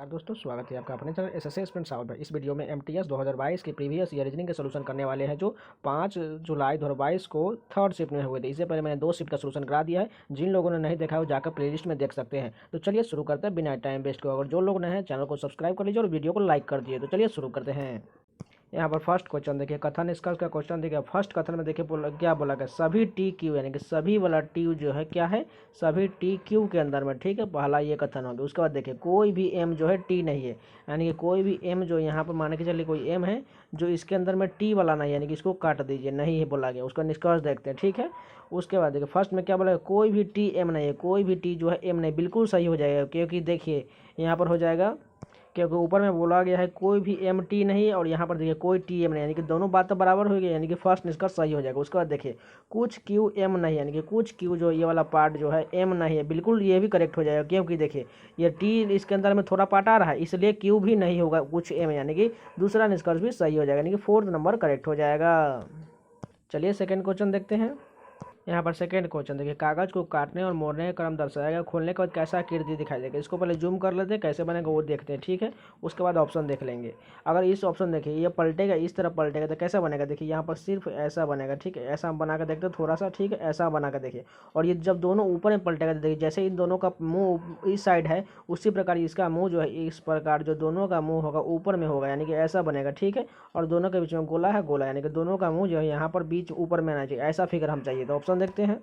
नमस्कार दोस्तों, स्वागत है आपका अपने चैनल एसएससी एस्पिरेंट सावर पर। इस वीडियो में एमटीएस 2022 के प्रीवियस ईयर रीजनिंग के सोल्यूशन करने वाले हैं जो 5 जुलाई 2022 को थर्ड शिफ्ट में हुए थे। इससे पहले मैंने 2 शिफ्ट का सोल्यूशन करा दिया है। जिन लोगों ने नहीं देखा है वो जाकर प्लेलिस्ट में देख सकते हैं। तो चलिए शुरू करते हैं बिना टाइम वेस्ट को। अगर जो लोग नए हैं चैनल को सब्सक्राइब कर लीजिए और वीडियो को लाइक कर दिए। तो चलिए शुरू करते हैं। यहाँ पर फर्स्ट क्वेश्चन देखिए, कथन निष्कर्ष का क्वेश्चन देखिए। फर्स्ट कथन में देखिए क्या बोला गया, सभी टी क्यू यानी कि सभी वाला टी जो है क्या है, सभी टी क्यू के अंदर में, ठीक है, पहला ये कथन हो गया। उसके बाद देखिए कोई भी एम जो है टी नहीं है, यानी कि कोई भी एम जो यहाँ पर मान के चलिए कोई एम है जो इसके अंदर में टी वाला नहीं, यानी कि इसको काट दीजिए, नहीं है बोला गया। उसका निष्कर्ष देखते हैं, ठीक है। उसके बाद देखिए फर्स्ट में क्या बोला, कोई भी टी एम नहीं है, कोई भी टी जो है एम नहीं, बिल्कुल सही हो जाएगा। क्योंकि देखिए यहाँ पर हो जाएगा, क्योंकि ऊपर में बोला गया है कोई भी एम टी नहीं है और यहाँ पर देखिए कोई टी एम नहीं, यानी कि दोनों बात तो बराबर हो गई, यानी कि फर्स्ट निष्कर्ष सही हो जाएगा। उसके बाद देखिए कुछ क्यू एम नहीं, यानी कि कुछ क्यू जो ये वाला पार्ट जो है एम नहीं है, बिल्कुल ये भी करेक्ट हो जाएगा। क्योंकि देखिए ये टी इसके अंदर में थोड़ा पार्ट आ रहा है, इसलिए क्यू भी नहीं होगा कुछ एम, यानी कि दूसरा निष्कर्ष भी सही हो जाएगा, यानी कि 4th नंबर करेक्ट हो जाएगा। चलिए सेकेंड क्वेश्चन देखते हैं। यहाँ पर सेकेंड क्वेश्चन देखिए, कागज को काटने और मोड़ने का क्रम दर्शाया गया, खोलने के बाद कैसा आकृति दिखाई देगा। इसको पहले जूम कर लेते हैं, कैसे बनेगा वो देखते हैं, ठीक है। उसके बाद ऑप्शन देख लेंगे। अगर इस ऑप्शन देखिए ये पलटेगा, इस तरह पलटेगा तो कैसा बनेगा, देखिए यहाँ पर सिर्फ ऐसा बनेगा, ठीक है। ऐसा हम बना कर देखते हैं थोड़ा सा, ठीक है, ऐसा बना कर देखिए। और ये जब दोनों ऊपर में पलटेगा तो देखिए जैसे इन दोनों का मुँह इस साइड है, उसी प्रकार इसका मुँह जो है इस प्रकार जो दोनों का मुँह होगा ऊपर में होगा, यानी कि ऐसा बनेगा, ठीक है। और दोनों के बीच में गोला है, गोला, यानी कि दोनों का मुँह जो है यहाँ पर बीच ऊपर में आना चाहिए, ऐसा फिगर हम चाहिए। तो ऑप्शन देखते हैं।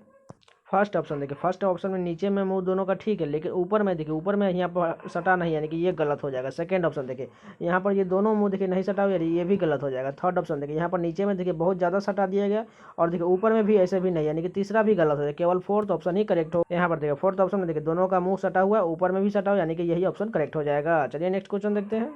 फर्स्ट ऑप्शन देखिए, फर्स्ट ऑप्शन में नीचे में मुंह दोनों का ठीक है, लेकिन ऊपर में देखिए ऊपर में यहाँ पर सटा नहीं, यानी कि ये गलत हो जाएगा। सेकंड ऑप्शन देखिए, यहाँ पर ये दोनों मुंह देखिए नहीं सटा हुआ, यानी ये भी गलत हो जाएगा। थर्ड ऑप्शन देखिए, यहाँ पर नीचे में देखिए बहुत ज़्यादा सटा दिया गया और देखिए ऊपर में भी ऐसे भी नहीं, यानी कि तीसरा भी गलत हो जाएगा। केवल 4th ऑप्शन ही करेक्ट हो। यहाँ पर देखिए 4th ऑप्शन में देखिए दोनों का मुँह सटा हुआ है, ऊपर में भी सटा हुआ, यानी कि यही ऑप्शन करेक्ट हो जाएगा। चलिए नेक्स्ट क्वेश्चन देखते हैं।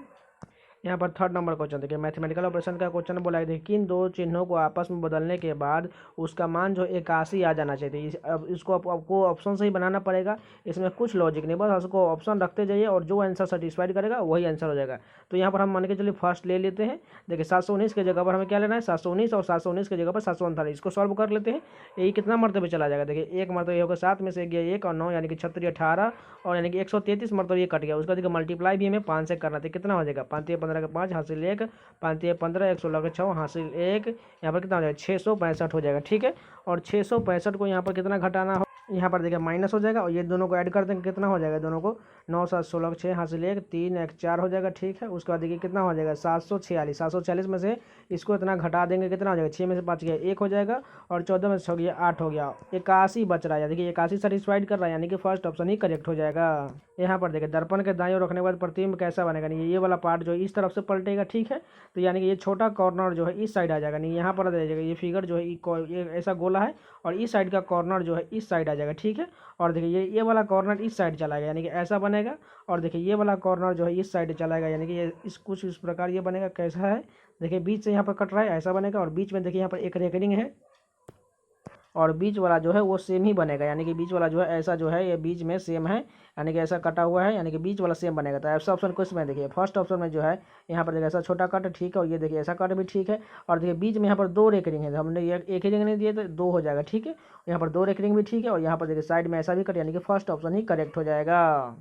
यहाँ पर थर्ड नंबर क्वेश्चन देखिए, मैथमेटिकल ऑपरेशन का क्वेश्चन बोला है। देखिए किन दो चिन्हों को आपस में बदलने के बाद उसका मान जो 81 आ जाना चाहिए। अब इसको आपको ऑप्शन से ही बनाना पड़ेगा, इसमें कुछ लॉजिक नहीं, बस उसको ऑप्शन रखते जाइए और जो आंसर सेटिस्फाइड करेगा वही आंसर हो जाएगा। तो यहाँ पर हम मान के चलिए फर्स्ट ले लेते हैं। देखिए 719 के जगह पर हमें क्या लेना है, 719 और 719 के जगह पर 739। इसको सॉल्व कर लेते हैं। ये कितना मरतबे चला जाएगा, देखिए एक मरतबे होगा 7 में से गया 1 और 9, यानी कि 36 18 और यानी कि 133 मरतबे ये कट गया। उसका देखिए मल्टीप्लाई भी हमें 5 से करना था, कितना हो जाएगा, 5 15 का 5 हासिल 1, 5 15 116 का 6 हासिल 1, यहाँ पर कितना हो जाएगा 665 हो जाएगा, ठीक है। और 665 को यहाँ पर कितना घटाना हो, यहाँ पर देखिए माइनस हो जाएगा और ये दोनों को ऐड कर देंगे, कितना हो जाएगा, दोनों को 9 7 16 6 हासिल 1 3 1 4 हो जाएगा, ठीक है। उसके बाद देखिए कितना हो जाएगा 746, 746 में से इसको इतना घटा देंगे, कितना हो जाएगा, 6 में से 5 गया 1 हो जाएगा और 14 में से 6 गया 8 हो गया, 81 बच रहा है। देखिए 81 सेटिस्फाइड कर रहा है, यानी कि फर्स्ट ऑप्शन ही करेक्ट हो जाएगा। यहाँ पर देखिए दर्पण के दाईं ओर रखने के बाद प्रतिबिंब कैसा बनेगा, नहीं ये वाला पार्ट जो है इस तरफ से पलटेगा, ठीक है। तो यानी कि ये छोटा कॉर्नर जो है इस साइड आ जाएगा, नहीं यहाँ पर आ जाएगा। ये फिगर जो है ये ऐसा गोला है और इस साइड का कॉर्नर जो है इस साइड आ जाएगा, ठीक है। और देखिए ये वाला कॉर्नर इस साइड चला गया, यानी कि ऐसा बनेगा। और देखिए ये वाला कॉर्नर जो है इस साइड चला गया, यानी कि ये कुछ इस प्रकार ये बनेगा। कैसा है, देखिए बीच से यहाँ पर कट रहा है, ऐसा बनेगा। और बीच में देखिए यहाँ पर एक रेकरिंग है और बीच वाला जो है वो सेम ही बनेगा, यानी कि बीच वाला जो है ऐसा जो है ये बीच में सेम है, यानी कि ऐसा कटा हुआ है, यानी कि बीच वाला सेम बनेगा। तो ऐसा ऑप्शन किस में देखिए, फर्स्ट ऑप्शन में जो है यहाँ पर देखिए ऐसा छोटा कट, ठीक है। और ये देखिए ऐसा कट भी ठीक है। और देखिए बीच में यहाँ पर 2 रेकरिंग है, हमने ये एक ही रिंग नहीं दिए तो 2 हो जाएगा, ठीक है। यहाँ पर 2 रेकरिंग भी ठीक है। और यहाँ पर देखिए साइड में ऐसा भी कट, यानी कि फर्स्ट ऑप्शन ही करेक्ट हो जाएगा।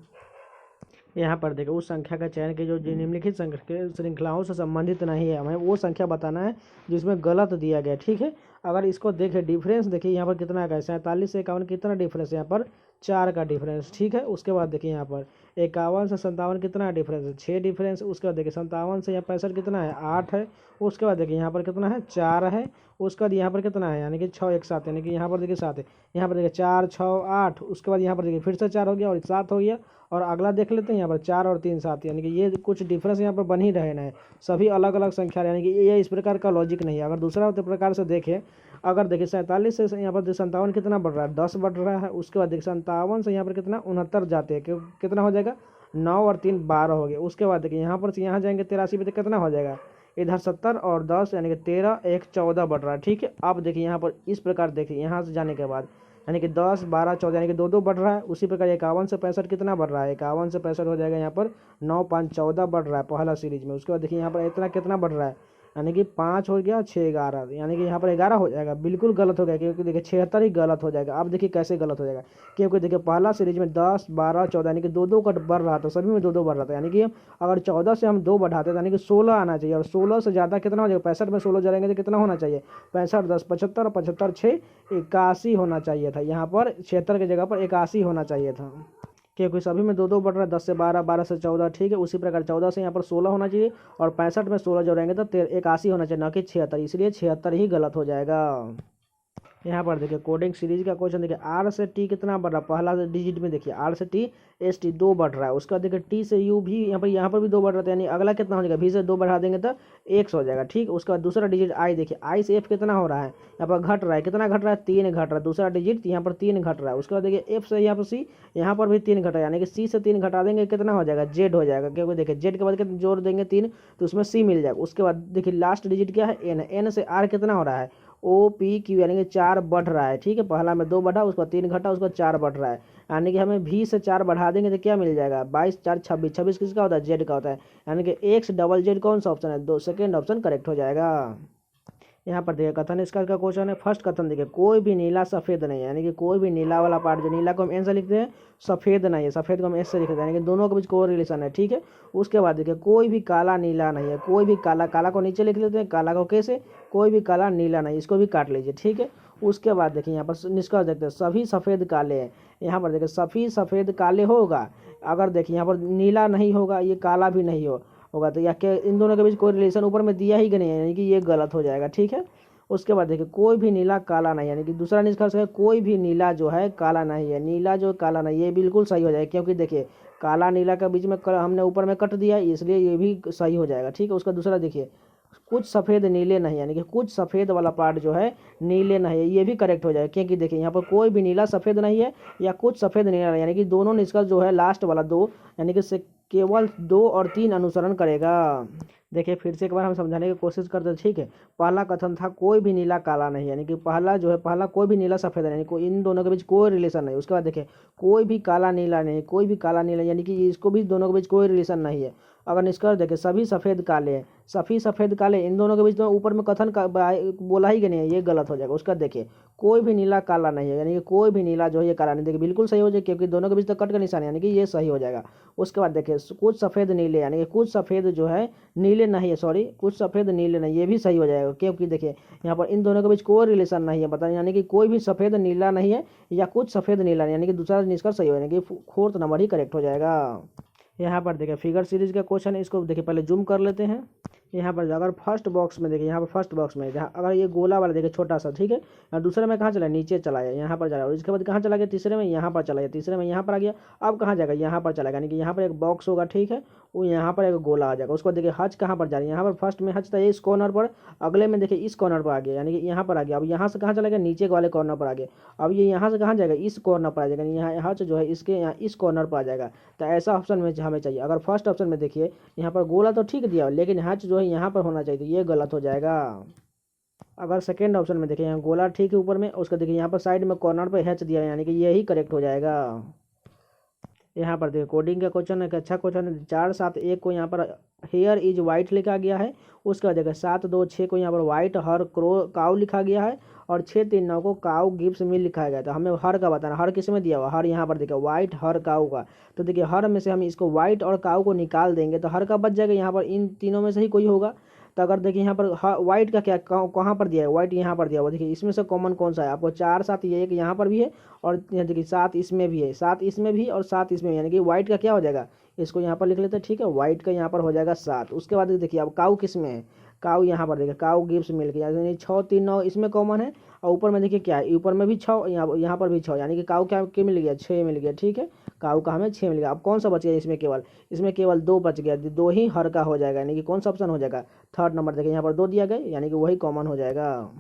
यहाँ पर देखिए उस संख्या का चयन की जो निम्नलिखित श्रृंखलाओं से संबंधित नहीं है, हमें वो संख्या बताना है जिसमें गलत दिया गया, ठीक है। अगर इसको देखें डिफरेंस देखिए यहाँ पर कितना का है, 47 से 51 कितना डिफरेंस है, यहाँ पर 4 का डिफरेंस, ठीक है। उसके बाद देखिए यहाँ पर 51 से 57 कितना डिफरेंस है, 6 डिफरेंस। उसके बाद देखिए 57 से यहाँ 65 कितना है, 8 है। उसके बाद देखिए यहाँ पर कितना है, 4 है। उसके बाद यहाँ पर कितना है, यानी कि 6 एक साथ, यानी कि यहाँ पर देखिए 7 है। यहाँ पर देखिए 4 6 8। उसके बाद यहाँ पर देखिए फिर से 4 हो गया और 7 हो गया। और अगला देख लेते हैं, यहाँ पर 4 और 3 7, यानी कि ये कुछ डिफरेंस यहाँ पर बन ही रहे हैं, सभी अलग अलग संख्या, यानी कि ये इस प्रकार का लॉजिक नहीं है। अगर दूसरा प्रकार से देखें, अगर देखिए 47 से यहाँ पर 57 कितना बढ़ रहा है, 10 बढ़ रहा है। उसके बाद देखिए 57 से यहाँ पर कितना 69 जाते हैं, कितना हो जाएगा, 9 और 3 12 हो गया। उसके बाद देखिए यहाँ पर से यहाँ जाएंगे 83 पे तो कितना हो जाएगा, इधर 70 और 10 यानी कि 13 1 14 बढ़ रहा है, ठीक है। अब देखिए यहाँ पर इस प्रकार देखिए यहाँ से जाने के बाद यानी कि 10 12 14 यानी कि 2 2 बढ़ रहा है। उसी प्रकार 51 से 65 कितना बढ़ रहा है, 51 से 65 हो जाएगा यहाँ पर 9 5 14 बढ़ रहा है पहला सीरीज में। उसके बाद देखिए यहाँ पर इतना कितना बढ़ रहा है, यानी कि 5 हो गया, 6 11, यानी कि यहाँ पर 11 हो जाएगा। बिल्कुल गलत हो गया, क्योंकि देखिए 76 ही गलत हो जाएगा। अब देखिए कैसे गलत हो जाएगा, क्योंकि देखिए पहला सीरीज में 10 12 14 यानी कि 2 का बढ़ रहा था, सभी में 2 बढ़ रहा था। यानी कि अगर 14 से हम 2 बढ़ाते तो यानी कि 16 आना चाहिए, और 16 से ज़्यादा कितना हो जाएगा, 65 में 16 जोड़ेंगे तो कितना होना चाहिए, 65 10 75, 75 6 81 होना चाहिए था। यहाँ पर 76 की जगह पर 81 होना चाहिए था, क्योंकि सभी में 2 बढ़ रहा है, 10 से 12 12 से 14, ठीक है। उसी प्रकार 14 से यहाँ पर 16 होना चाहिए, और 65 में 16 जोड़ेंगे तो 81 होना चाहिए, ना कि 76, इसलिए 76 ही गलत हो जाएगा। यहाँ पर देखिए कोडिंग सीरीज का क्वेश्चन देखिए, आर से टी कितना बढ़ रहा है, पहला डिजिट में देखिए आर से टी एस टी 2 बढ़ रहा है। उसका देखिए टी से यू भी यहाँ पर भी 2 बढ़ रहा था, यानी अगला कितना हो जाएगा, भी से 2 बढ़ा देंगे तो 1 हो जाएगा, ठीक। उसके बाद दूसरा डिजिट आई, देखिए आई से एफ कितना हो रहा है, यहाँ पर घट रहा है, कितना घट रहा है, 3 घट रहा है। दूसरा डिजिट यहाँ पर 3 घट रहा है। उसके बाद देखिए एफ से यहाँ पर सी, यहाँ पर भी 3 घट रहा है, यानी कि सी से 3 घटा देंगे कितना हो जाएगा, जेड हो जाएगा, क्योंकि देखिए जेड के बाद कितना जोड़ देंगे 3, तो उसमें सी मिल जाएगा। उसके बाद देखिए लास्ट डिजिट क्या है, एन, एन से आर कितना हो रहा है, ओ पी क्यू, यानी कि 4 बढ़ रहा है, ठीक है। पहला में 2 बढ़ा, उसका 3 घटा, उसका 4 बढ़ रहा है, यानी कि हमें भी से 4 बढ़ा देंगे तो क्या मिल जाएगा, 22 4 26, 26 किसका होता है, जेड का होता है, यानी कि एक्स डबल जेड कौन सा ऑप्शन है, दो, सेकेंड ऑप्शन करेक्ट हो जाएगा। यहाँ पर देखिए कथन इसका क्वेश्चन है, फर्स्ट कथन देखिए, कोई भी नीला सफ़ेद नहीं है, यानी कि कोई भी नीला वाला पार्ट, जो नीला को हम एन से लिखते हैं, सफ़ेद नहीं है, सफ़ेद को हम एस से लिखते हैं, यानी कि दोनों के बीच कोई रिलेशन है, ठीक है। उसके बाद देखिए कोई भी काला नीला नहीं है, कोई भी काला, काला को नीचे लिख लेते हैं, काला को कैसे, कोई भी काला नीला नहीं, इसको भी काट लीजिए, ठीक है। उसके बाद देखिए यहाँ पर निष्कर्ष देखते हैं, सभी सफ़ेद काले हैं। यहाँ पर देखिए सभी सफ़ेद काले होगा, अगर देखिए यहाँ पर नीला नहीं होगा, ये काला भी नहीं होगा, तो या के इन दोनों के बीच कोई रिलेशन ऊपर में दिया ही नहीं है, यानी कि ये गलत हो जाएगा, ठीक है। उसके बाद देखिए कोई भी नीला काला नहीं, यानी कि दूसरा निष्कर्ष है, कोई भी नीला जो है काला नहीं है, नीला जो काला नहीं, ये बिल्कुल सही हो जाएगा, क्योंकि देखिए काला नीला के बीच में हमने ऊपर में कट दिया, इसलिए ये भी सही हो जाएगा, ठीक है। उसका दूसरा देखिए, कुछ सफ़ेद नीले नहीं, यानी कि कुछ सफ़ेद वाला पार्ट जो है नीले नहीं है, ये भी करेक्ट हो जाएगा, क्योंकि देखिए यहाँ पर कोई भी नीला सफ़ेद नहीं है, या कुछ सफ़ेद नीला नहीं, यानी कि दोनों निष्कर्ष जो है लास्ट वाला 2, यानी कि केवल 2 और 3 अनुसरण करेगा। देखिए फिर से एक बार हम समझाने की कोशिश करते हैं, ठीक है। पहला कथन था कोई भी नीला काला नहीं, यानी कि पहला जो है, पहला कोई भी नीला सफ़ेद नहीं, कोई इन दोनों के बीच कोई रिलेशन नहीं। उसके बाद देखिए कोई भी काला नीला नहीं, कोई भी काला नीला, यानी कि इसको भी दोनों के बीच कोई रिलेशन नहीं है। अगर निष्कर्ष देखें, सभी सफ़ेद काले हैं, सभी सफ़ेद काले, इन दोनों के बीच तो ऊपर में कथन का बोला ही कि नहीं है, ये गलत हो जाएगा। उसका देखिए कोई भी नीला काला नहीं है, यानी कि कोई भी नीला जो है ये काला नहीं, देखिए बिल्कुल सही हो जाएगा, क्योंकि दोनों के बीच तो कट का निशान है, यानी कि ये सही हो जाएगा। उसके बाद देखिए कुछ सफ़ेद नीले, यानी कि कुछ सफ़ेद जो है नीले नहीं है, सॉरी कुछ सफ़ेद नीले नहीं, ये भी सही हो जाएगा, क्योंकि देखिए यहाँ पर इन दोनों के बीच कोई रिलेशन नहीं है, पता नहीं, यानी कि कोई भी सफ़ेद नीला नहीं है, या कुछ सफ़ेद नीला नहीं, यानी कि दूसरा निष्कर्ष सही हो, यानी कि 4th नंबर ही करेक्ट हो जाएगा। यहाँ पर देखिए फिगर सीरीज का क्वेश्चन है, इसको देखिए पहले जूम कर लेते हैं। यहाँ पर अगर फर्स्ट बॉक्स में देखिए, यहाँ पर फर्स्ट बॉक्स में जहाँ अगर ये गोला वाला देखिए छोटा सा, ठीक है, और दूसरे में कहाँ चला, नीचे चला गया, यहाँ पर चला, और इसके बाद कहाँ चला गया, तीसरे में यहाँ पर चला गया, तीसरे में यहाँ पर आ गया, अब कहाँ जाएगा, यहाँ पर चला गया, यानी कि यहाँ पर एक बॉक्स होगा, ठीक है, वो यहाँ पर एक गोला आ जाएगा। उसको देखिए हज कहाँ पर जा रही है, यहाँ पर फर्स्ट में हज था इस कॉर्नर पर, अगले में देखिए इस कॉर्नर पर आ गया, यानी कि यहाँ पर आ गया। अब यहाँ से कहाँ चला गया, नीचे वाले कॉर्नर पर आ गया। अब ये यहाँ से कहाँ जाएगा, इस कॉर्नर पर आ जाएगा, यहाँ हज जो है इसके यहाँ इस कॉर्नर पर आ जाएगा। तो ऐसा ऑप्शन में हमें चाहिए। अगर फर्स्ट ऑप्शन में देखिए यहाँ पर गोला तो ठीक दिया, लेकिन हज जो है यहाँ पर होना चाहिए, तो ये गलत हो जाएगा। अगर सेकेंड ऑप्शन में देखिए यहाँ गोला ठीक है ऊपर में, उसका देखिए यहाँ पर साइड में कॉर्नर पर हैच दिया है, यानी कि यही करेक्ट हो जाएगा। यहाँ पर देखिए कोडिंग का क्वेश्चन है, अच्छा क्वेश्चन है। 4 7 1 को यहाँ पर हेयर इज वाइट लिखा गया है। उसके बाद देखिए 7 2 6 को यहाँ पर वाइट हर काउ लिखा गया है, और 6 3 9 को काउ गिव्स मिल लिखा गया। तो हमें हर का बताना, हर किस में दिया हुआ, हर यहाँ पर देखिए वाइट हर काउ का। तो देखिए हर में से हम इसको वाइट और काउ को निकाल देंगे तो हर का बच जाएगा, यहाँ पर इन तीनों में से ही कोई होगा। तो अगर देखिए यहाँ पर वाइट का क्या कहाँ पर दिया है, वाइट यहाँ पर दिया हुआ, देखिए इसमें से कॉमन कौन सा है आपको, 4 7 ये एक यहाँ पर भी है, और यहाँ देखिए 7 इसमें भी है, 7 इसमें भी और 7 इसमें भी, यानी कि वाइट का क्या हो जाएगा, इसको यहाँ पर लिख लेते हैं, ठीक है, वाइट का यहाँ पर हो जाएगा 7। उसके बाद देखिए अब काउ किस में है, काउ यहाँ पर देखिए काउ गिव्स मिल गया, यानी 6 3 9 इसमें कॉमन है, और ऊपर में देखिए क्या है, ऊपर में भी 6, यहाँ पर भी 6, यानी कि काउ क्या मिल गया, 6 मिल गया, ठीक है, काउ का हमें 6 मिल गया। अब कौन सा बच गया इसमें केवल 2 बच गया, 2 ही हर का हो जाएगा, यानी कि कौन सा ऑप्शन हो जाएगा, थर्ड नंबर। देखिए यहाँ पर 2 दिया गया, यानी कि वही कॉमन हो जाएगा।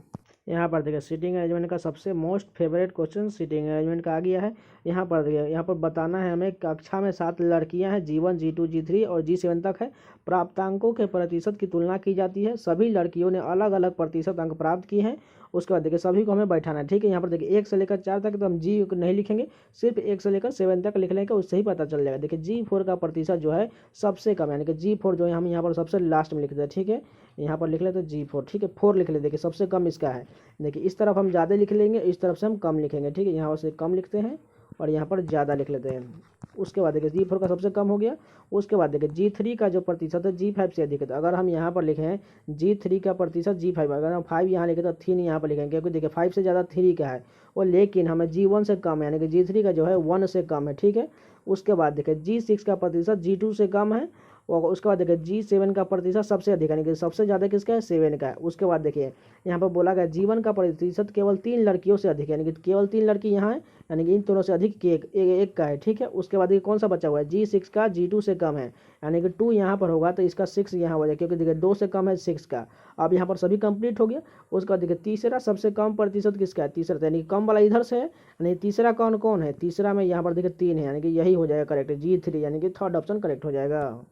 यहाँ पर देखिए सीटिंग अरेंजमेंट का सबसे most favourite question seating arrangement का आ गया है। यहाँ पर बताना है हमें, कक्षा में 7 लड़कियां हैं, G1 G2 G3 और G7 तक है। प्राप्तांकों के प्रतिशत की तुलना की जाती है। सभी लड़कियों ने अलग अलग प्रतिशत अंक प्राप्त किए हैं। उसके बाद देखिए सभी को हमें बैठाना है, ठीक है। यहाँ पर देखिए 1 से लेकर 4 तक तो हम जी नहीं लिखेंगे, सिर्फ 1 से लेकर 7 तक लिख लेंगे, उससे ही पता चल जाएगा। देखिए G4 का प्रतिशत जो है सबसे कम, यानी कि G4 जो है हम यहाँ पर सबसे लास्ट में लिख देते हैं, ठीक है। यहाँ पर लिख लेते हैं G4, ठीक है, 4 लिख लेते, देखिए सबसे कम इसका है। देखिए इस तरफ हम ज़्यादा लिख लेंगे, इस तरफ से हम कम लिखेंगे, ठीक है। यहाँ से कम लिखते हैं और यहाँ पर ज़्यादा लिख लेते हैं। उसके बाद देखिए G4 का सबसे कम हो गया। उसके बाद देखिए G3 का जो प्रतिशत है G5 से अधिक है। तो अगर हम यहाँ पर लिखें G3 का प्रतिशत G5, अगर हम 5 यहाँ लिखें तो 3 यहाँ पर लिखेंगे, क्योंकि देखिए 5 से ज़्यादा 3 का है और लेकिन हमें G1 से कम है, यानी कि G3 का जो है 1 से कम है, ठीक है। उसके बाद देखिए G6 का प्रतिशत G2 से कम है और उसके बाद देखिए G7 का प्रतिशत सबसे अधिक है, यानी कि सबसे ज़्यादा किसका है, 7 का है। उसके बाद देखिए यहाँ पर बोला गया G1 का प्रतिशत केवल 3 लड़कियों से अधिक है, यानी कि केवल 3 लड़की यहाँ है, यानी कि इन दोनों से अधिक एक का है, ठीक है। उसके बाद देखिए कौन सा बचा हुआ है, G6 का G2 से कम है, यानी कि 2 यहाँ पर होगा तो इसका 6 यहाँ हो जाएगा, क्योंकि देखिए 2 से कम है 6 का। अब यहाँ पर सभी कंप्लीट हो गया। उसके बाद देखिए तीसरा सबसे कम प्रतिशत किसका है, तीसरा, यानी कि कम वाला इधर से है, यानी तीसरा कौन कौन है, तीसरा में यहाँ पर देखिए 3 है, यानी कि यही हो जाएगा करेक्ट, G3, यानी कि थर्ड ऑप्शन करेक्ट हो जाएगा।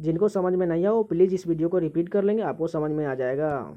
जिनको समझ में नहीं आया वो प्लीज़ इस वीडियो को रिपीट कर लेंगे, आपको समझ में आ जाएगा।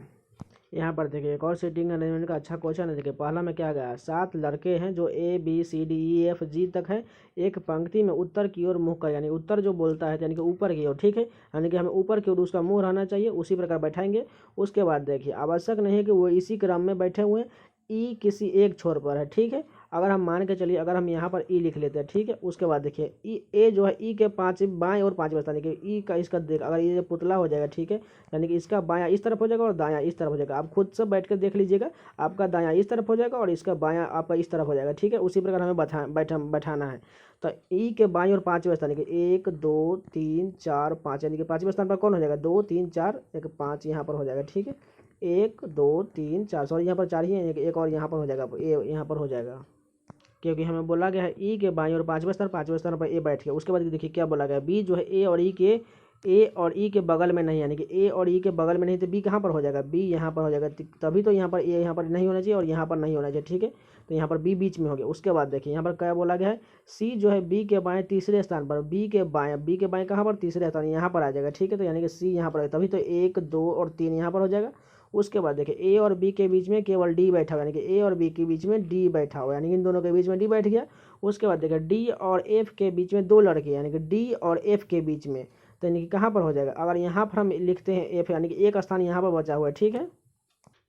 यहाँ पर देखिए एक और सीटिंग अरेंजमेंट का अच्छा क्वेश्चन है। देखिए पहला में क्या गया, 7 लड़के हैं जो ABCDEFG तक है, एक पंक्ति में उत्तर की ओर मुँह कर, यानी उत्तर जो बोलता है यानी कि ऊपर की ओर, ठीक है, यानी कि हमें ऊपर की ओर उसका मुँह रहना चाहिए, उसी प्रकार बैठाएंगे। उसके बाद देखिए आवश्यक नहीं है कि वो इसी क्रम में बैठे हुए हैं, ई किसी एक छोर पर है, ठीक है। अगर हम मान के चलिए, अगर हम यहाँ पर ई लिख लेते हैं, ठीक है। उसके बाद देखिए ई ए जो है ई के 5 बाएँ और 5 बचता है, देखिए ई का इसका देख, अगर ये पुतला हो जाएगा, ठीक है, यानी कि इसका बायाँ इस तरफ हो जाएगा और दायाँ इस तरफ हो जाएगा। आप खुद से बैठ कर देख लीजिएगा, आपका दायाँ इस तरफ हो जाएगा और इसका बायाँ आपका इस तरफ हो जाएगा, ठीक है। उसी प्रकार हमें बैठाना है। तो ई के बाएँ और 5वें स्थान, यानी कि 1 2 3 4 5, यानी कि 5वें स्थान पर कौन हो जाएगा, 2 3 4 1 5 यहाँ पर हो जाएगा, ठीक है। 1 2 3 4, सॉरी यहाँ पर 4 ही है, एक और यहाँ पर हो जाएगा, ए यहाँ पर हो जाएगा, क्योंकि हमें बोला गया है ई के बाईं और 5वें स्थान पर ए बैठ गया। उसके बाद देखिए क्या बोला गया, बी जो है ए और ई के बगल में नहीं, यानी कि ए और ई के बगल में नहीं, तो बी कहाँ पर हो जाएगा, बी यहाँ पर हो जाएगा। तभी तो यहाँ पर ए यहाँ पर नहीं होना चाहिए और यहाँ पर नहीं होना चाहिए, ठीक है। तो यहाँ पर बी बीच में हो गया। उसके बाद देखिए यहाँ पर क्या बोला गया है, सी जो है बी के बाएं तीसरे स्थान पर, बी के बाएं कहाँ पर, तीसरे स्थान यहाँ पर आ जाएगा, ठीक है। तो यानी कि सी यहाँ पर है, तभी तो 1 2 और 3 यहाँ पर हो जाएगा। उसके बाद देखिए ए और बी के बीच में केवल डी बैठा हुआ, यानी कि ए और बी के बीच में डी बैठा हुआ, यानी कि इन दोनों के बीच में डी बैठ गया। उसके बाद देखिए डी और एफ के बीच में 2 लड़के, यानी कि डी और एफ के बीच में, तो यानी कि कहाँ पर हो जाएगा, अगर यहाँ पर हम लिखते हैं एफ, यानी कि एक स्थान यहाँ पर बचा हुआ है, ठीक है,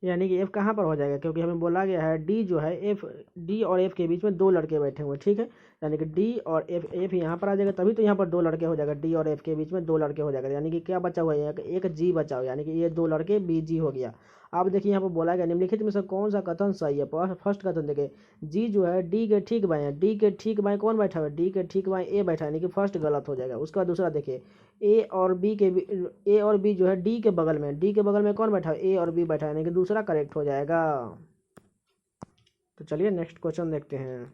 यानी कि एफ कहाँ पर हो जाएगा, क्योंकि हमें बोला गया है डी जो है एफ, डी और एफ के बीच में 2 लड़के बैठे हुए, ठीक है। यानी कि डी और एफ यहाँ पर आ जाएगा, तभी तो यहाँ पर 2 लड़के हो जाएगा, डी और एफ के बीच में 2 लड़के हो जाएगा, यानी कि क्या बचा हुआ है, एक जी बचा हुआ है, यानी कि ये 2 लड़के बी जी हो गया। अब देखिए यहाँ पर बोला गया निम्नलिखित में से कौन सा कथन सही है। फर्स्ट कथन देखिए, जी जो है डी के ठीक बाएं, डी के ठीक बाएं कौन बैठा हुआ है, डी के ठीक बाएं ए बैठा है, यानी कि फर्स्ट गलत हो जाएगा। उसका दूसरा देखिए ए और बी जो है डी के बगल में कौन बैठा है, ए और बी बैठा है, यानी कि दूसरा करेक्ट हो जाएगा। तो चलिए नेक्स्ट क्वेश्चन देखते हैं।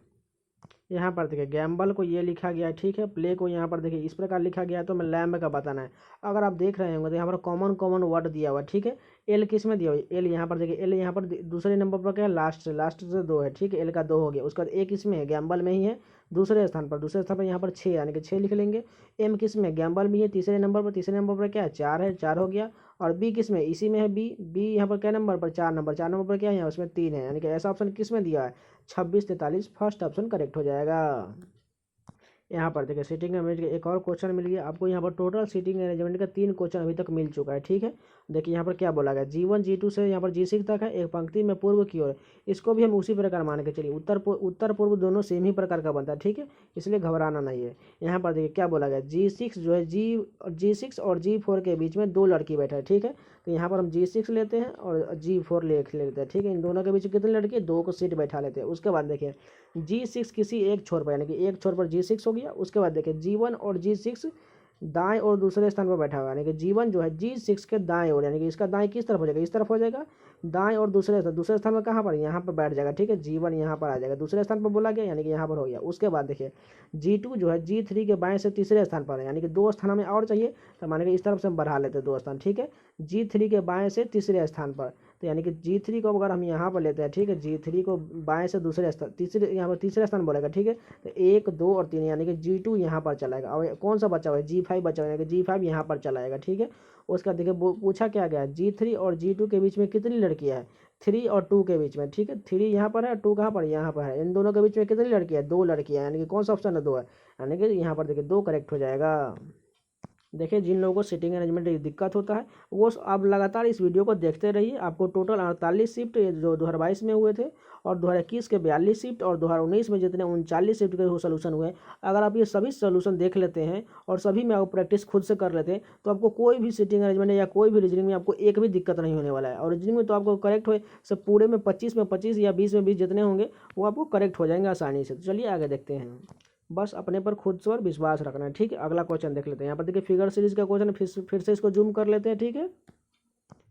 यहाँ पर देखिए गैम्बल को ये लिखा गया है, ठीक है। प्ले को यहाँ पर देखिए इस प्रकार लिखा गया है, तो मैं लैम्ब का बताना है। अगर आप देख रहे होंगे तो यहाँ पर कॉमन वर्ड दिया हुआ है, ठीक है। एल किस में दिया हुआ है, एल यहाँ पर देखिए, एल यहाँ पर दूसरे नंबर पर क्या है, लास्ट से 2 है, ठीक है। एल का 2 हो गया। उसके बाद ए किस में है, गैम्बल में ही है, दूसरे स्थान पर यहाँ पर 6, यानी कि 6 लिख लेंगे। एम किस में, गैम्बल में है, तीसरे नंबर पर क्या है, 4 है, 4 हो गया। और बी किस में, इसी में है, बी यहाँ पर क्या नंबर पर, 4 नंबर पर क्या है, उसमें 3 है, यानी कि ऐसा ऑप्शन किस में दिया है, 26 43, फर्स्ट ऑप्शन करेक्ट हो जाएगा। यहाँ पर देखिए सीटिंग अरेंजमेंट का एक और क्वेश्चन मिल गया आपको। यहाँ पर टोटल सीटिंग अरेंजमेंट का 3 क्वेश्चन अभी तक मिल चुका है, ठीक है। देखिए यहाँ पर क्या बोला गया, G1 G2 से यहाँ पर G6 तक है, एक पंक्ति में पूर्व की ओर। इसको भी हम उसी प्रकार मान के चलिए, उत्तर पूर्व दोनों सेम ही प्रकार का बनता है, ठीक है, इसलिए घबराना नहीं है। यहाँ पर देखिए क्या बोला गया, G6 जो है G6 और G4 के बीच में 2 लड़की बैठा है, ठीक है। तो यहाँ पर हम G6 लेते हैं और G4 लेते हैं, ठीक है। इन दोनों के बीच कितने लड़के, 2 को सीट बैठा लेते हैं। उसके बाद देखिए G6 किसी एक छोर पर, यानी कि एक छोर पर G6 हो गया। उसके बाद देखिए G1 और G6 दाएं और दूसरे स्थान पर बैठा हुआ है, यानी कि G1 जो है G6 के दाएं ओर, यानी कि इसका दाएं किस तरफ हो जाएगा, इस तरफ हो जाएगा, दाएं और दूसरे स्थान पर कहाँ पर, यहाँ पर बैठ जाएगा, ठीक है। G1 यहाँ पर आ जाएगा, दूसरे स्थान पर बोला गया, यानी कि यहाँ पर हो गया। उसके बाद देखिए G2 जो है G3 के बाएं से तीसरे स्थान पर है, यानी कि 2 स्थान हमें और चाहिए, तो मानेगा इस तरफ से हम बढ़ा लेते हैं 2 स्थान, ठीक है। G3 के बाएं से तीसरे स्थान पर, तो यानी कि G3 को अगर हम यहाँ पर लेते हैं, ठीक है, G3 को बाएं से दूसरे स्थान तीसरे यहाँ पर तीसरे स्थान बोलेगा, ठीक है, तो 1 2 और 3 यानी कि G2 यहाँ पर चलाएगा। और कौन सा बचा हुआ है, G5 बचा हुआ है, यानी कि G5 यहाँ पर चलाएगा, ठीक है। उसका देखिए पूछा क्या गया, G3 और G2 के बीच में कितनी लड़कियाँ हैं, 3 और 2 के बीच में, ठीक है, 3 यहाँ पर है, 2 कहाँ पर, यहाँ पर है, इन दोनों के बीच में कितनी लड़कियाँ है, 2 लड़कियाँ, यानी कि कौन सा ऑप्शन है, 2 है, यानी कि यहाँ पर देखिए 2 करेक्ट हो जाएगा। देखिए जिन लोगों को सीटिंग अरेंजमेंट की दिक्कत होता है वो आप लगातार इस वीडियो को देखते रहिए। आपको टोटल 48 शिफ्ट जो 2022 में हुए थे और 2021 के 42 शिफ्ट और 2019 में जितने 39 शिफ्ट के सोल्यूशन हुए, अगर आप ये सभी सोल्यूशन देख लेते हैं और सभी में आप प्रैक्टिस खुद से कर लेते हैं तो आपको कोई भी सीटिंग अरेंजमेंट या कोई भी रीजनिंग में आपको एक भी दिक्कत नहीं होने वाला है। और रीजनिंग में तो आपको करेक्ट हो सब पूरे में 25 में 25 या 20 में 20 जितने होंगे वो आपको करेक्ट हो जाएंगे आसानी से। तो चलिए आगे देखते हैं। बस अपने पर खुद से और विश्वास रखना है, ठीक है। अगला क्वेश्चन देख लेते हैं। यहाँ पर देखिए फिगर सीरीज का क्वेश्चन फिर से इसको जूम कर लेते हैं, ठीक है।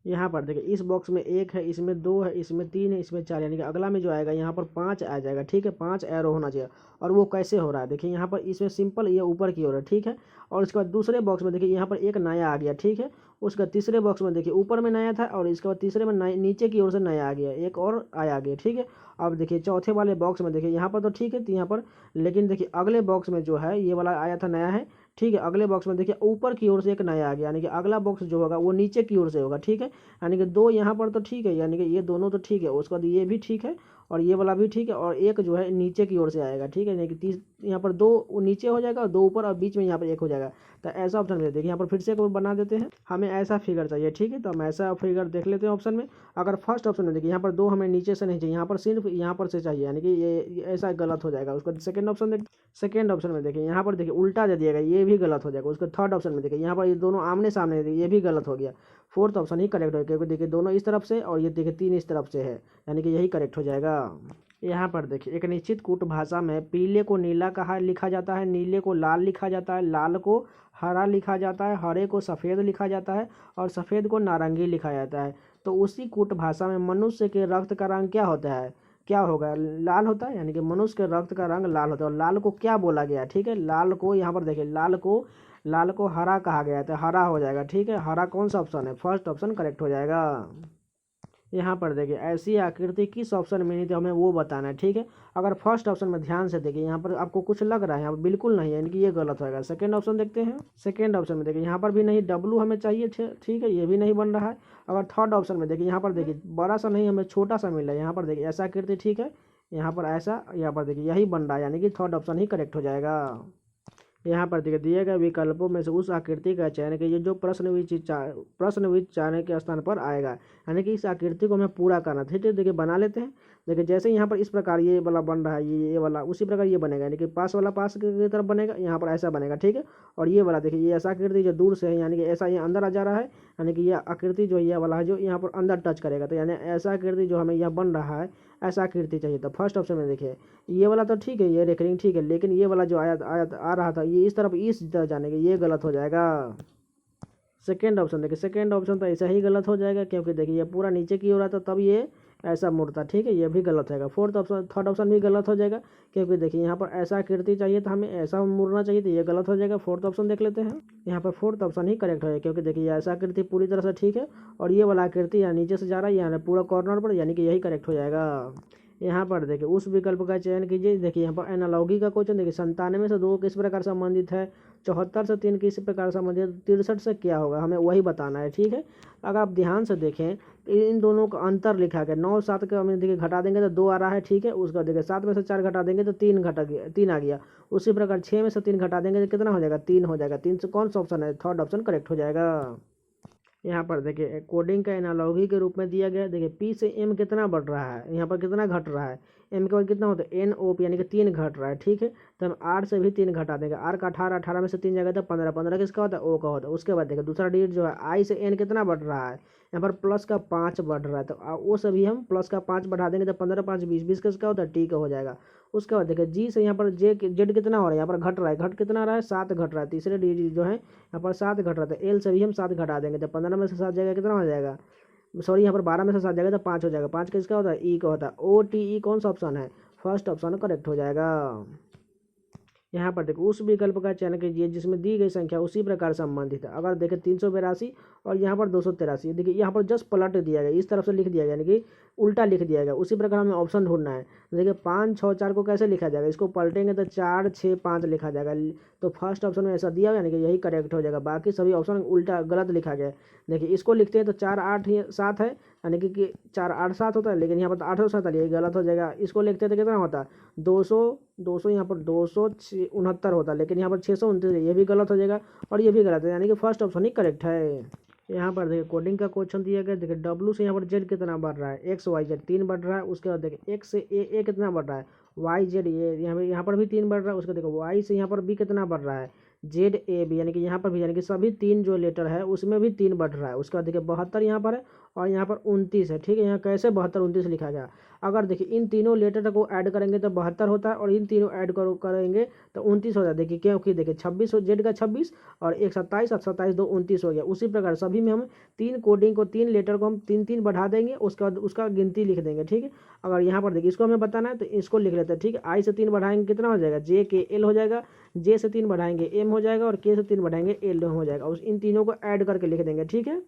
यहाँ पर देखिए इस बॉक्स में 1 है, इसमें 2 है, इसमें 3 है, इसमें 4, यानी कि अगला में जो आएगा यहाँ पर 5 आ जाएगा, ठीक है। 5 एरो होना चाहिए। और वो कैसे हो रहा है देखिए, यहाँ पर इसमें सिंपल ये ऊपर की ओर है, ठीक है। और इसके बाद दूसरे बॉक्स में देखिए यहाँ पर एक नया आ गया, ठीक है। उसका तीसरे बॉक्स में देखिए ऊपर में नया था और इसके बाद तीसरे में नीचे की ओर से नया आ गया, एक और आया गया, ठीक है। अब देखिए चौथे वाले बॉक्स में देखिए यहाँ पर तो ठीक है, तो यहाँ पर लेकिन देखिए अगले बॉक्स में जो है ये वाला आया था नया है, ठीक है। अगले बॉक्स में देखिए ऊपर की ओर से एक नया आ गया, यानी कि अगला बॉक्स जो होगा वो नीचे की ओर से होगा, ठीक है। यानी कि 2 यहाँ पर तो ठीक है, यानी कि ये दोनों तो ठीक है, उसके बाद ये भी ठीक है और ये वाला भी ठीक है और एक जो है नीचे की ओर से आएगा, ठीक है। यानी कि यहाँ पर 2 नीचे हो जाएगा, 2 ऊपर और बीच में यहाँ पर 1 हो जाएगा। तो ऐसा ऑप्शन में देखिए यहाँ पर फिर से एक बना देते हैं, हमें ऐसा फिगर चाहिए, ठीक है। तो हम ऐसा फिगर देख लेते हैं ऑप्शन में। अगर फर्स्ट ऑप्शन में देखिए यहाँ पर 2 हमें नीचे से नहीं चाहिए, यहाँ पर सिर्फ यहाँ पर से चाहिए, यानी कि ये ऐसा गलत हो जाएगा। उसका सेकंड ऑप्शन देख, सेकंड ऑप्शन में देखिए यहाँ पर देखिए उल्टा दे दिएगा, ये भी गलत हो जाएगा। उसका थर्ड ऑप्शन में देखिए यहाँ पर ये दोनों आमने सामने है, ये भी गलत हो गया। फोर्थ ऑप्शन ही करेक्ट हो, क्योंकि देखिए दोनों इस तरफ से और ये देखिए 3 इस तरफ से है, यानी कि यही करेक्ट हो जाएगा। यहाँ पर देखिए एक निश्चित कूट भाषा में पीले को नीला कहा लिखा जाता है, नीले को लाल लिखा जाता है, लाल को हरा लिखा जाता है, हरे को सफ़ेद लिखा जाता है और सफ़ेद को नारंगी लिखा जाता है। तो उसी कूट भाषा में मनुष्य के रक्त का रंग क्या होता है, क्या होगा, लाल होता है, यानी कि मनुष्य के रक्त का रंग लाल होता है। और लाल को क्या बोला गया, ठीक है, लाल को यहाँ पर देखिए लाल को हरा कहा गया है, तो हरा हो जाएगा, ठीक है। हरा कौन सा ऑप्शन है, फर्स्ट ऑप्शन करेक्ट हो जाएगा। यहाँ पर देखिए ऐसी आकृति किस ऑप्शन में नहीं, तो हमें वो बताना है, ठीक है। अगर फर्स्ट ऑप्शन में ध्यान से देखिए यहाँ पर आपको कुछ लग रहा है, यहाँ पर बिल्कुल नहीं है, यानी कि ये गलत होगा। सेकंड ऑप्शन देखते हैं, सेकंड ऑप्शन में देखिए यहाँ पर भी नहीं, डब्लू हमें चाहिए, ठीक है, ये भी नहीं बन रहा है। अगर थर्ड ऑप्शन में देखिए यहाँ पर देखिए बड़ा सा नहीं, हमें छोटा सा मिल रहा है, यहाँ पर देखिए ऐसा आकृति, ठीक है, यहाँ पर ऐसा, यहाँ पर देखिए यही बन रहा है, यानी कि थर्ड ऑप्शन ही करेक्ट हो जाएगा। यहाँ पर देखिए दिए गए विकल्पों में से उस आकृति का चयन कीजिए जो प्रश्न विचारने के स्थान पर आएगा, यानी कि इस आकृति को हमें पूरा करना, ठीक है। देखिए बना लेते हैं। देखिए जैसे यहाँ पर इस प्रकार ये वाला बन रहा है, ये वाला उसी प्रकार ये बनेगा, यानी कि पास वाला पास की तरफ बनेगा, यहाँ पर ऐसा बनेगा, ठीक है। और ये वाला देखिए ये ऐसा आकृति जो दूर से है, यानी कि ऐसा ये अंदर आ जा रहा है, यानी कि यह आकृति जो ये वाला है जो यहाँ पर अंदर टच करेगा, तो यानी ऐसा आकृति जो हमें यहाँ बन रहा है ऐसा आकृति चाहिए। तो फर्स्ट ऑप्शन में देखिए ये वाला तो ठीक है, ये रेकरिंग ठीक है, लेकिन ये वाला जो आ रहा था ये इस तरफ जाने के, ये गलत हो जाएगा। सेकेंड ऑप्शन देखिए, सेकेंड ऑप्शन तो ऐसा ही गलत हो जाएगा, क्योंकि देखिए ये पूरा नीचे की ओर आता तब ये ऐसा मुड़ता, ठीक है, ये भी गलत होगा। फोर्थ ऑप्शन थर्ड ऑप्शन भी गलत हो जाएगा, क्योंकि देखिए यहाँ पर ऐसा आकृति चाहिए था, हमें ऐसा मुड़ना चाहिए, तो ये गलत हो जाएगा। फोर्थ ऑप्शन देख लेते हैं। यहाँ पर फोर्थ ऑप्शन ही करेक्ट है, क्योंकि देखिए ऐसा आकृति पूरी तरह से ठीक है और ये वाला आकृति यहाँ नीचे से जा रहा है, यहाँ पूरा कॉर्नर पर, यानी कि यही करेक्ट हो जाएगा। यहाँ पर देखिए उस विकल्प का चयन कीजिए। देखिए यहाँ पर एनालॉगी का क्वेश्चन देखिए 97 से 2 किस प्रकार संबंधित है, 74 से 3 किस प्रकार संबंधित, 63 से क्या होगा, हमें वही बताना है, ठीक है। अगर आप ध्यान से देखें इन दोनों का अंतर लिखा गया, 9 7 का हमें देखिए घटा देंगे तो 2 आ रहा है, ठीक है। उसका देखिए 7 में से 4 घटा देंगे तो 3 आ गया। उसी प्रकार 6 में से 3 घटा देंगे तो कितना हो जाएगा, 3 हो जाएगा। 3 से कौन सा ऑप्शन है, थर्ड ऑप्शन करेक्ट हो जाएगा। यहाँ पर देखिए कोडिंग का एनालॉगी के रूप में दिया गया है। देखिए पी से एम कितना बढ़ रहा है, यहाँ पर कितना घट रहा है, एम के बाद कितना होता है एन ओ पी, यानी कि 3 घट रहा है, ठीक है। तो हम आर से भी 3 घटा देंगे, आर का 18, 18 में से 3 जाएगा तो 15, 15 किसका होता है, ओ का होता है। उसके बाद देखिए दूसरा डिजिट जो है आई से एन कितना बढ़ रहा है, यहाँ पर प्लस का 5 बढ़ रहा है, तो वो सभी हम प्लस का 5 बढ़ा देंगे तो 15 5 20, 20 किसका होता है, टी का हो जाएगा। उसके बाद देखिए जी से यहाँ पर जेड कितना हो रहा है, यहाँ पर घट रहा है, घट कितना रहा है, 7 घट रहा है। तीसरे डिजिट जो है यहाँ पर 7 घट रहा था, एल से भी हम 7 घटा देंगे तो 15 में से 7 जाएगा कितना हो जाएगा, सॉरी यहाँ पर 12 में से 7 जाएगा तो 5 हो जाएगा। 5 किसका होता है, ई का होता है। ओ टी ई कौन सा ऑप्शन है, फर्स्ट ऑप्शन करेक्ट हो जाएगा। यहाँ पर देखो उस विकल्प का चयन कीजिए जिसमें दी गई संख्या उसी प्रकार संबंधित है। अगर देखें 382 और यहाँ पर 283, देखिए यहाँ पर जस्ट पलट दिया गया, इस तरफ से लिख दिया गया, यानी कि उल्टा लिख दिया गया। उसी प्रकार हमें ऑप्शन ढूंढना है। देखिए 5 6 4 को कैसे लिखा जाएगा, इसको पलटेंगे तो 4 6 5 लिखा जाएगा। तो फर्स्ट ऑप्शन में ऐसा दिया हुआ, यानी कि यही करेक्ट हो जाएगा। बाकी सभी ऑप्शन उल्टा गलत लिखा गया है। देखिए इसको लिखते हैं तो 4 8 7 है, यानी कि 4 8 7 होता है, लेकिन यहाँ पर तो 847, ये गलत हो जाएगा। इसको लिखते हैं तो कितना होता है 200 यहाँ पर 269 होता है, लेकिन यहाँ पर 629, ये भी गलत हो जाएगा और ये भी गलत है, यानी कि फर्स्ट ऑप्शन ही करेक्ट है। यहाँ पर देखिए कोडिंग का क्वेश्चन दिया गया। देखिए डब्ल्यू से यहाँ पर जेड कितना बढ़ रहा है, एक्स वाई जेड 3 बढ़ रहा है। उसके बाद देखिए एक्स से ए कितना बढ़ रहा है, वाई जेड ये यहाँ पर भी 3 बढ़ रहा है। उसके देखो वाई से यहाँ पर बी कितना बढ़ रहा है, जेड ए बी, यानी कि यहाँ पर भी, यानी कि सभी 3 जो लेटर है उसमें भी 3 बढ़ रहा है। उसके बाद देखिए 72 यहाँ पर है और यहाँ पर 29 है। ठीक है, यहाँ कैसे 72 29 लिखा गया। अगर देखिए इन तीनों लेटर को ऐड करेंगे तो 72 होता है और इन तीनों ऐड करेंगे तो 29 हो जाता है। देखिए क्योंकि देखिए 26 जेड का 26 और 1 27 और 27 2 29 हो गया। उसी प्रकार सभी में हम 3 कोडिंग को 3 लेटर को हम 3 3 बढ़ा देंगे, उसके बाद उसका गिनती लिख देंगे। ठीक है, अगर यहाँ पर देखिए इसको हमें बताना है तो इसको लिख लेते हैं। ठीक है, आई से 3 बढ़ाएंगे कितना हो जाएगा, जे के एल हो जाएगा। जे से 3 बढ़ाएंगे एम हो जाएगा और के से 3 बढ़ाएंगे एल हो जाएगा। उस इन तीनों को ऐड करके लिख देंगे। ठीक है,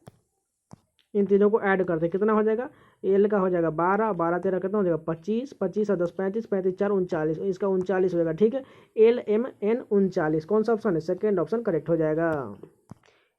इन तीनों को ऐड करते कितना हो जाएगा, एल का हो जाएगा 12 12 13 कितना हो जाएगा 25 25 और 10 35 35 4 39, इसका 39 हो जाएगा। ठीक है, एल एम एन 39, कौन सा ऑप्शन है, सेकेंड ऑप्शन करेक्ट हो जाएगा।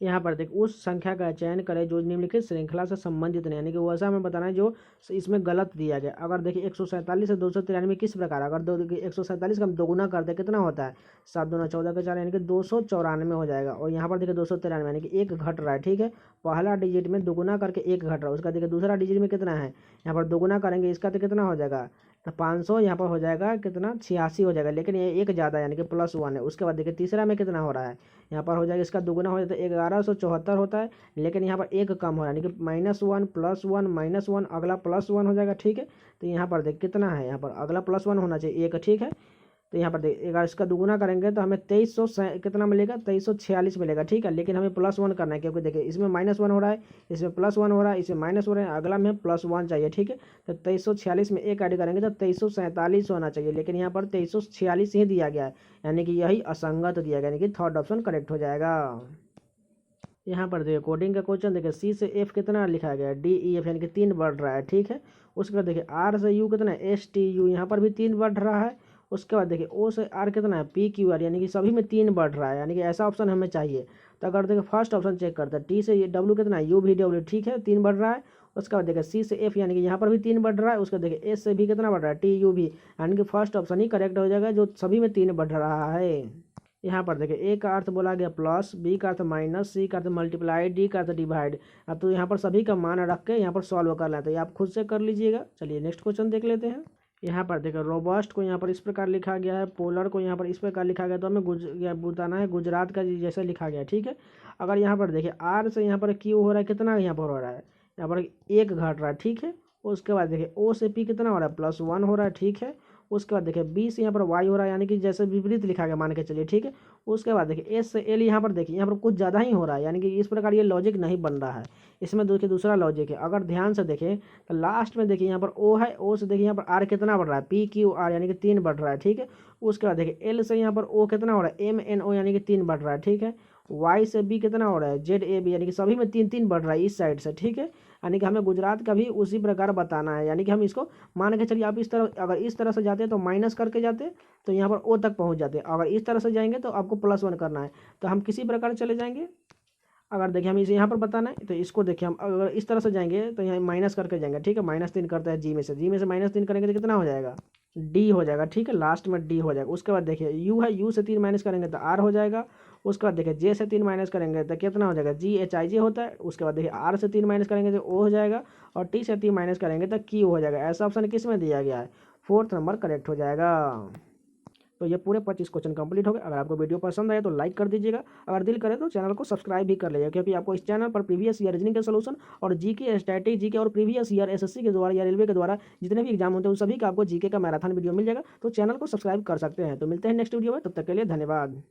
यहाँ पर देख उस संख्या का चयन करें जो निम्नलिखित श्रृंखला से संबंधित नहीं, यानी कि वैसा हमें बताना है जो इसमें गलत दिया गया। अगर देखिए 147 से 293 किस प्रकार, अगर 147 का हम दोगुना करते कितना होता है, 7 दूना 14 का 4, यानी कि 294 हो जाएगा। और यहाँ पर देखिए 293 यानी कि 1 घट रहा है। ठीक है, पहला डिजिट में दोगुना करके 1 घट रहा है। उसका देखिए दूसरा डिजिट में कितना है, यहाँ पर दोगुना करेंगे इसका तो कितना हो जाएगा 500, यहाँ पर हो जाएगा कितना 86 हो जाएगा, लेकिन ये 1 ज़्यादा यानी कि +1 है। उसके बाद देखिए तीसरा में कितना हो रहा है, यहाँ पर हो जाएगा इसका दुगुना हो जाता है 1174 होता है, लेकिन यहाँ पर 1 कम हो रहा है, यानी कि -1 +1 -1 अगला +1 हो जाएगा। ठीक है, तो यहाँ पर देख कितना है, यहाँ पर अगला +1 होना चाहिए 1। ठीक है, तो यहाँ पर देख अगर इसका दुगुना करेंगे तो हमें 2300 कितना मिलेगा 2346 मिलेगा। ठीक है, लेकिन हमें +1 करना है, क्योंकि देखिए इसमें -1 हो रहा है, इसमें +1 हो रहा है, इसमें माइनस हो रहा है, अगला में +1 चाहिए। ठीक है, तो 2346 में 1 ऐड करेंगे तो 2347 होना चाहिए, लेकिन यहाँ पर 2346 ही दिया गया है, यानी कि यही असंगत दिया गया, यानी कि थर्ड ऑप्शन करेक्ट हो जाएगा। यहाँ पर देखिए कोडिंग का क्वेश्चन देखिए सी से एफ कितना लिखा गया है, डी ई एफ, यानी कि 3 बढ़ रहा है। ठीक है, उसके बाद देखिए आर से यू कितना है, एस टी यू, यहाँ पर भी 3 बढ़ रहा है। उसके बाद देखिए ओ से आर कितना है, पी क्यू आर, यानी कि सभी में 3 बढ़ रहा है, यानी कि ऐसा ऑप्शन हमें चाहिए। तो अगर देखिए फर्स्ट ऑप्शन चेक करते हैं, टी से डब्ल्यू कितना है, यू भी डब्ल्यू, ठीक है 3 बढ़ रहा है। उसके बाद देखिए सी से एफ, यानी कि यहाँ पर भी 3 बढ़ रहा है। उसके देखिए एस से भी कितना बढ़ रहा है, टी यू भी, यानी कि फर्स्ट ऑप्शन ही करेक्ट हो जाएगा जो सभी में 3 बढ़ रहा है। यहाँ पर देखिए ए का अर्थ बोला गया प्लस, बी का अर्थ माइनस, सी का अर्थ मल्टीप्लाई, डी का अर्थ डिवाइड। अब तो यहाँ पर सभी का मान रख के यहाँ पर सॉल्व कर लेते हैं, आप खुद से कर लीजिएगा। चलिए नेक्स्ट क्वेश्चन देख लेते हैं। यहाँ पर देखो रोबस्ट को यहाँ पर इस प्रकार लिखा गया है, पोलर को यहाँ पर इस प्रकार लिखा गया, तो हमें बताना है गुजरात का जैसे लिखा गया। ठीक है, अगर यहाँ पर देखिए आर से यहाँ पर क्यू हो रहा है, कितना यहाँ पर हो रहा है, यहाँ पर 1 घट रहा है। ठीक है, उसके बाद देखिए ओ से पी कितना हो रहा है, +1 हो रहा है। ठीक है, उसके बाद देखिए बी से यहाँ पर वाई हो रहा है, यानी कि जैसे विपरीत लिखा गया मान के चलिए। ठीक है, उसके बाद देखिए एस से एल, यहाँ पर देखिए यहाँ पर कुछ ज़्यादा ही हो रहा है, यानी कि इस प्रकार ये लॉजिक नहीं बन रहा है। इसमें देखिए दूसरा लॉजिक है, अगर ध्यान से देखें तो लास्ट में देखिए यहाँ पर ओ है, ओ से देखिए यहाँ पर आर कितना बढ़ रहा है, पी क्यू आर, यानी कि 3 बढ़ रहा है। ठीक है, उसके बाद देखिए एल से यहाँ पर ओ कितना हो रहा है, एम एन ओ, यानी कि 3 बढ़ रहा है। ठीक है, वाई से बी कितना हो रहा है, जेड ए बी, यानी कि सभी में 3 3 बढ़ रहा है इस साइड से। ठीक है, यानी कि हमें गुजरात का भी उसी प्रकार बताना है, यानी कि हम इसको मान के चलिए आप इस तरह, अगर इस तरह से जाते तो माइनस करके जाते तो यहाँ पर ओ तक पहुँच जाते, अगर इस तरह से जाएंगे तो आपको +1 करना है, तो हम किसी प्रकार चले जाएंगे। अगर देखिए हम इसे यहाँ पर बताना है तो इसको देखिए हम अगर इस तरह से जाएंगे तो यहाँ माइनस करके जाएंगे। ठीक है, -3 करते हैं जी में से -3 करेंगे तो कितना हो जाएगा, डी हो जाएगा। ठीक है, लास्ट में डी हो जाएगा। उसके बाद देखिए यू है, यू से 3 माइनस करेंगे तो आर हो जाएगा। उसके बाद देखिए जे से 3 माइनस करेंगे तो कितना हो जाएगा, जी एच आई जे होता है। उसके बाद देखिए आर से 3 माइनस करेंगे तो ओ हो जाएगा, और टी से 3 माइनस करेंगे तो क्यू हो जाएगा। ऐसा ऑप्शन किस में दिया गया है, 4th नंबर करेक्ट हो जाएगा। तो ये पूरे 25 क्वेश्चन कंप्लीट हो गए। अगर आपको वीडियो पसंद आए तो लाइक कर दीजिएगा, अगर दिल करे तो चैनल को सब्सक्राइब भी कर लीजिएगा, क्योंकि आपको इस चैनल पर प्रीवियस ईयर रीजनिंग के सॉल्यूशन और जीके, स्टैटिक जीके और प्रीवियस ईयर एसएससी के द्वारा या रेलवे के द्वारा जितने भी एग्जाम होते हैं उन सभी का आपको जीके का मैराथन वीडियो मिल जाएगा। तो चैनल को सब्सक्राइब कर सकते हैं। तो मिलते हैं नेक्स्ट वीडियो में, तब तक के लिए धन्यवाद।